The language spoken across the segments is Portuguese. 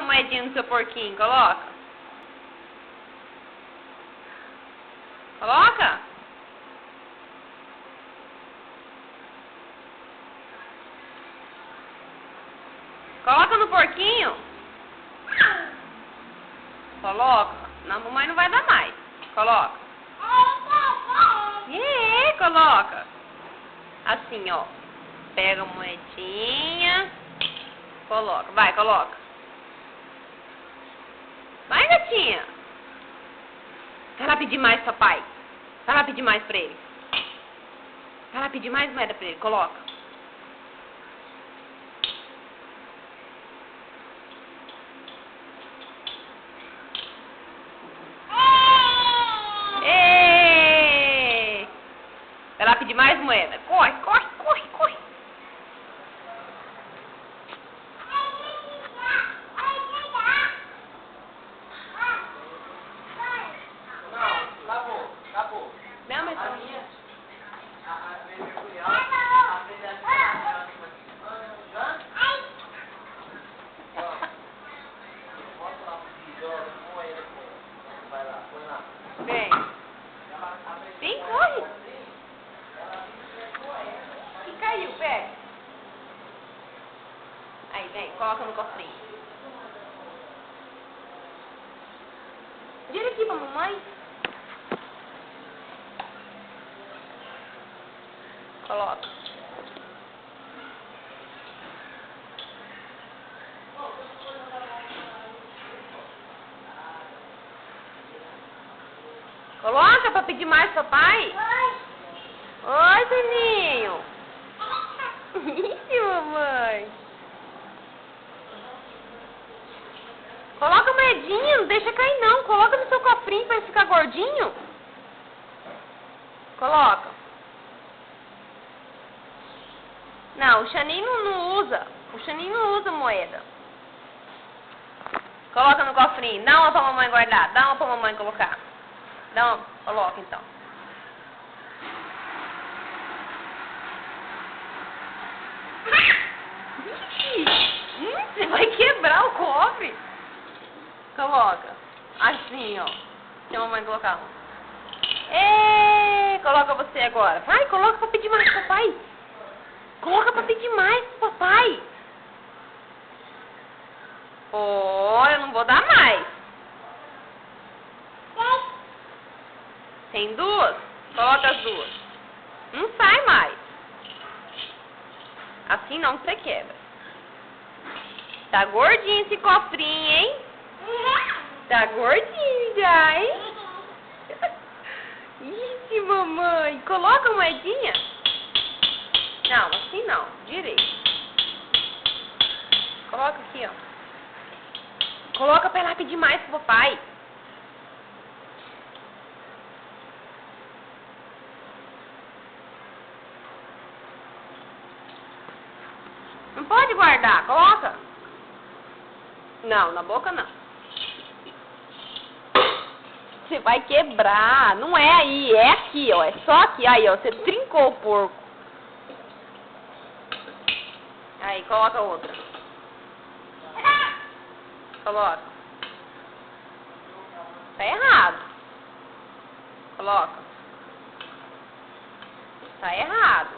Coloca a moedinha no seu porquinho, coloca. Coloca. Coloca no porquinho. Coloca. Não, mamãe não vai dar mais. Coloca. Coloca. Assim, ó. Pega a moedinha. Coloca. Vai, coloca. Vai, gatinha. Vai lá pedir mais, papai. Vai lá pedir mais pra ele. Vai lá pedir mais moeda pra ele. Coloca. Vai lá pedir mais moeda. Corre, corre, corre, corre. Não, acabou, acabou. Não, mas A minha, vai lá, põe lá. vem. Vem, corre. E caiu, pega. Aí, vem, coloca no cofrinho. Vira aqui pra mamãe. Coloca. Coloca pra pedir mais, papai. Oi, Juninho. Ih, mamãe. Coloca a moedinha, não deixa cair não. Coloca no seu cofrinho pra ele ficar gordinho. Coloca. Não, o Xaninho não usa. O Xaninho não usa moeda. Coloca no cofrinho. Dá uma pra mamãe guardar. Dá uma pra mamãe colocar. Dá uma. Coloca então. Você vai quebrar o cofre. Coloca. Assim, ó. Deixa a mamãe colocar. Coloca você agora. Vai, coloca pra pedir mais, papai. Coloca pra pedir mais, papai. Eu não vou dar mais. Tem duas? Coloca as duas. Não sai mais. Assim não você quebra. Tá gordinho esse cofrinho, hein? Tá gordinho já, hein? Ixi, mamãe. Coloca a moedinha. Não, assim não. Direito. Coloca aqui, ó. Coloca pra ela pedir mais pro papai. Não pode guardar. Coloca. Não, na boca não. Você vai quebrar. Não é aí, é aqui, ó. É só aqui. Aí, ó. Você trincou o porco. Aí, coloca outra. Coloca. Tá errado. Coloca. Tá errado.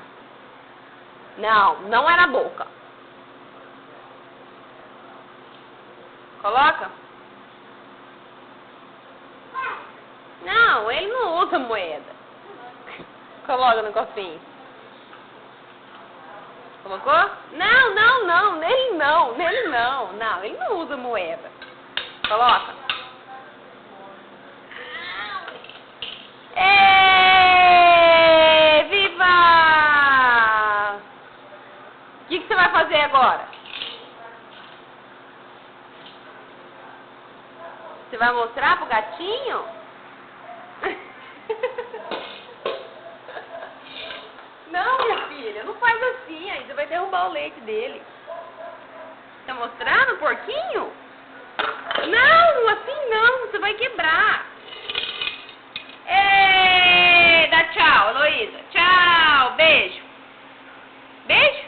Não, não é na boca. Coloca. Não, ele não usa moeda. Coloca no cofrinho. Colocou? Não, não, não. Nele não. Nele não. Não, ele não usa moeda. Coloca. Viva! O que você vai fazer agora? Você vai mostrar pro gatinho? Não, minha filha, não faz assim, aí você vai derrubar o leite dele. Tá mostrando o porquinho? Não, assim não, você vai quebrar. Dá tchau, Heloísa. Tchau, beijo. Beijo?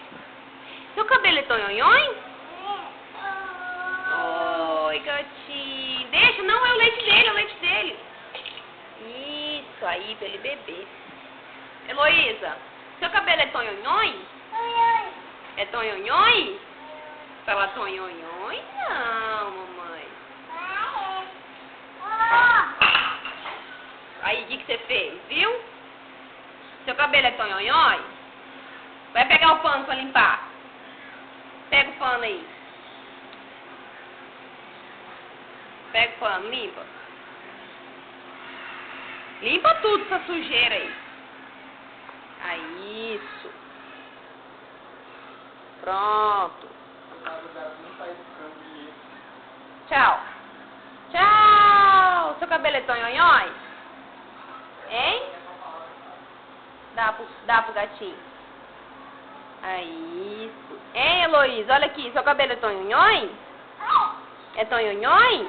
Seu cabelo é tonhonhon? Oh. se ele beber. Heloísa, seu cabelo é tonhonhoi? É tonhonhoi? Fala tonhonhoi? Não, mamãe. Aí, o que você fez, viu? Seu cabelo é tonhonhoi? Vai pegar o pano pra limpar. Pega o pano aí. Pega o pano, limpa. Limpa tudo essa sujeira aí. Aí, isso. Pronto. Tchau. Tchau. Seu cabelo é tonhonhoi? Hein? Dá pro gatinho. Aí, isso. Hein, Heloísa? Olha aqui. Seu cabelo é tonhonhoi? É tonhonhoi?